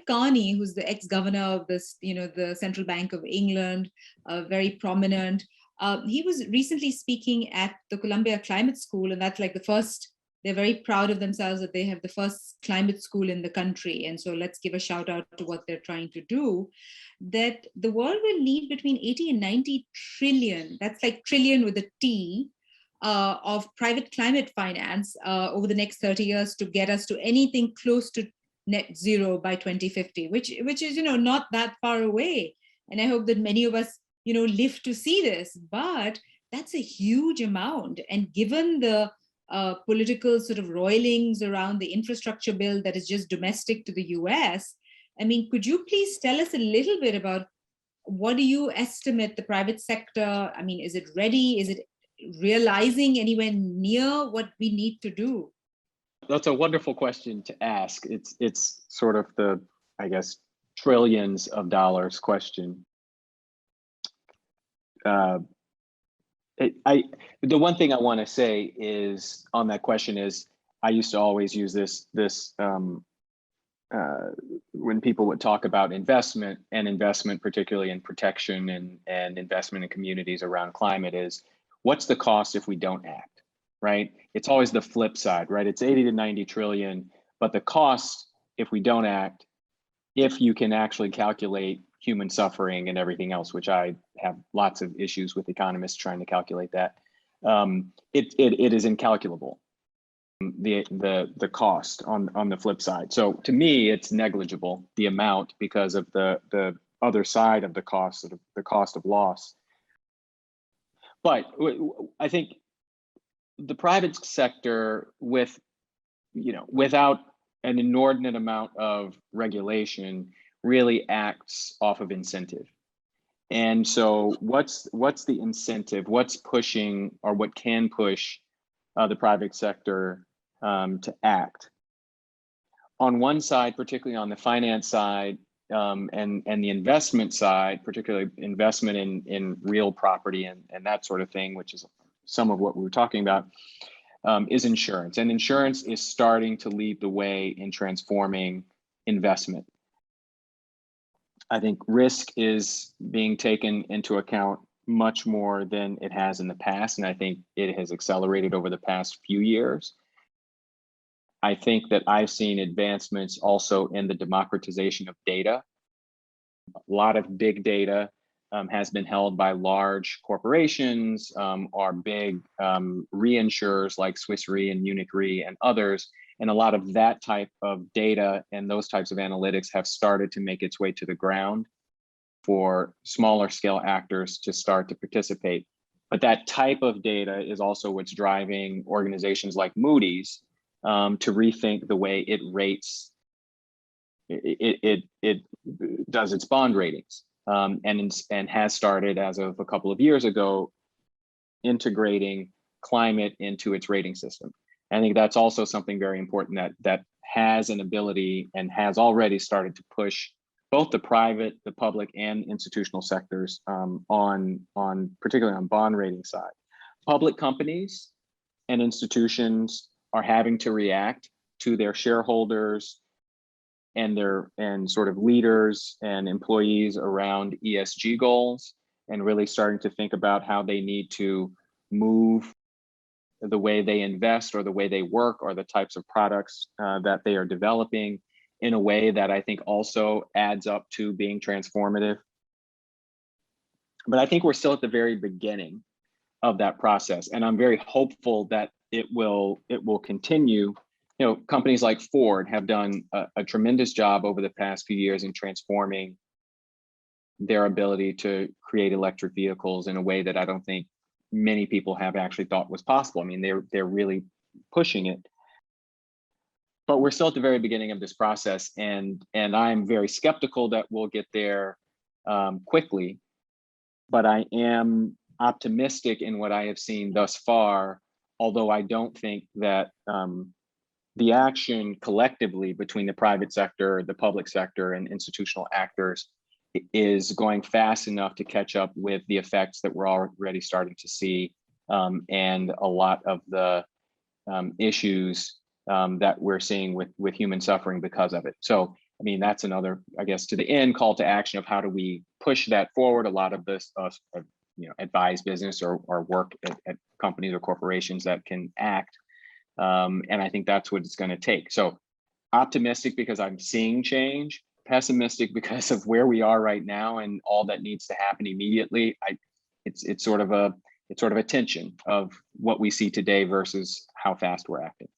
Carney, who's the ex-governor of this, the Central Bank of England, very prominent. He was recently speaking at the Columbia Climate School, and that's like the first. They're very proud of themselves that they have the first climate school in the country. And so let's give a shout out to what they're trying to do. That the world will need between 80 and 90 trillion, that's like trillion with a T, of private climate finance over the next 30 years to get us to anything close to net zero by 2050, which is not that far away. And I hope that many of us live to see this. But that's a huge amount, and given the political sort of roilings around the infrastructure bill that is just domestic to the US, I mean, could you please tell us a little bit about what do you estimate the private sector? I mean, is it ready? Is it realizing anywhere near what we need to do? That's a wonderful question to ask. It's sort of the, I guess, trillions of dollars question. The one thing I want to say is on that question is I used to always use this when people would talk about investment, particularly in protection and investment in communities around climate, is what's the cost if we don't act, right? It's always the flip side, right? It's 80 to 90 trillion, but the cost if we don't act, if you can actually calculate human suffering and everything else, which I have lots of issues with economists trying to calculate that, it is incalculable. The cost on the flip side. So to me, it's negligible, the amount, because of the other side of the cost of loss. But I think the private sector, without an inordinate amount of regulation, really acts off of incentive. And so what's the incentive? What's pushing, or what can push the private sector to act? On one side, particularly on the finance side, and the investment side, particularly investment in real property and that sort of thing, which is some of what we were talking about, is insurance. And insurance is starting to lead the way in transforming investment. I think risk is being taken into account much more than it has in the past, and I think it has accelerated over the past few years. I think that I've seen advancements also in the democratization of data. A lot of big data has been held by large corporations, or big reinsurers like Swiss Re and Munich Re and others. And a lot of that type of data and those types of analytics have started to make its way to the ground for smaller scale actors to start to participate. But that type of data is also what's driving organizations like Moody's to rethink the way it rates, it does its bond ratings, and has started, as of a couple of years ago, integrating climate into its rating system. I think that's also something very important that has an ability and has already started to push both the private, the public, and institutional sectors particularly on bond rating side. Public companies and institutions are having to react to their shareholders and sort of leaders and employees around ESG goals, and really starting to think about how they need to move the way they invest or the way they work or the types of products that they are developing in a way that I think also adds up to being transformative. But I think we're still at the very beginning of that process, and I'm very hopeful that it will continue. Companies like Ford have done a tremendous job over the past few years in transforming their ability to create electric vehicles in a way that I don't think many people have actually thought was possible. I mean, they're really pushing it. But we're still at the very beginning of this process, and I'm very skeptical that we'll get there quickly. But I am optimistic in what I have seen thus far, although I don't think that the action collectively between the private sector, the public sector, and institutional actors is going fast enough to catch up with the effects that we're already starting to see, and a lot of the issues that we're seeing with human suffering because of it. So I mean, that's another, I guess, to the end call to action of how do we push that forward. A lot of this, advise business or work at companies or corporations that can act. And I think that's what it's going to take. So optimistic because I'm seeing change, pessimistic because of where we are right now and all that needs to happen immediately. It's sort of a tension of what we see today versus how fast we're acting.